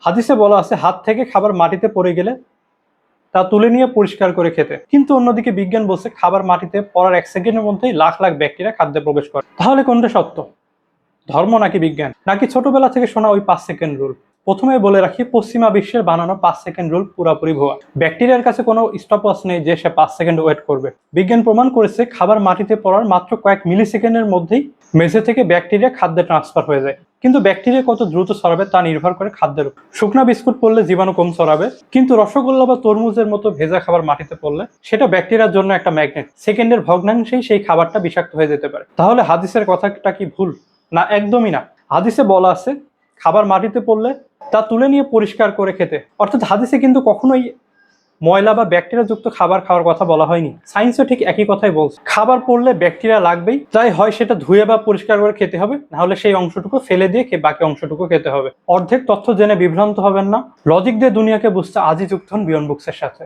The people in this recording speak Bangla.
হাদিসে বলা আছে হাত থেকে খাবার মাটিতে পড়ে গেলে তা তুলে নিয়ে পরিষ্কার করে খেতে, কিন্তু অন্যদিকে বিজ্ঞান বলছে খাবার মাটিতে পড়ার 1 সেকেন্ডের মধ্যেই লাখ লাখ ব্যাকটেরিয়া খাদ্যে প্রবেশ করে। তাহলে কোনটা সত্য, ধর্ম নাকি বিজ্ঞান, নাকি ছোটবেলা থেকে শোনা ওই 5 সেকেন্ড রুল? প্রথমে বলে রাখি, পশ্চিমা বিশ্বের বানানো 5 সেকেন্ড রুল পুরোপুরি ভুয়া। ব্যাকটেরিয়ার কাছে কোনো স্টপওয়াচ নেই যে সে 5 সেকেন্ড ওয়েট করবে। বিজ্ঞান প্রমাণ করেছে খাবার মাটিতে পড়ার মাত্র কয়েক মিলি সেকেন্ডের মধ্যেই মেঝে থেকে ব্যাকটেরিয়া খাদ্যে ট্রান্সফার হয়ে যায়। কিন্তু ব্যাকটেরিয়া কত দ্রুত ছড়াবে তা নির্ভর করে খাদ্যের উপর। শুকনা বিস্কুট পড়লে জীবাণু কম ছড়াবে, কিন্তু রসগোল্লা বা তরমুজের মতো ভেজা খাবার মাটিতে পড়লে সেটা ব্যাকটেরিয়ার জন্য একটা ম্যাগনেট। সেকেন্ডের ভগ্নাংশেই সেই খাবারটা বিষাক্ত হয়ে যেতে পারে। তাহলে হাদিসের কথাটা কি ভুল? না, একদমই না। হাদিসে বলা আছে খাবার মাটিতে পড়লে তা তুলে নিয়ে পরিষ্কার করে খেতে, অর্থাৎ হাদিসে কিন্তু কখনোই ময়লা বা ব্যাকটেরিয়া যুক্ত খাবার খাওয়ার কথা বলা হয়নি। সায়েন্সও ঠিক একই কথাই বলছে, খাবার পড়লে ব্যাকটেরিয়া লাগবেই, তাই হয় সেটা ধুয়ে বা পরিষ্কার করে খেতে হবে, না হলে সেই অংশটুকু ফেলে দিয়ে বাকি অংশটুকু খেতে হবে। অর্ধেক তথ্য জেনে বিভ্রান্ত হবেন না, লজিক দিয়ে দুনিয়াকে বুঝতে আজই যুক্ত হন বিয়ন্ড বুকসের সাথে।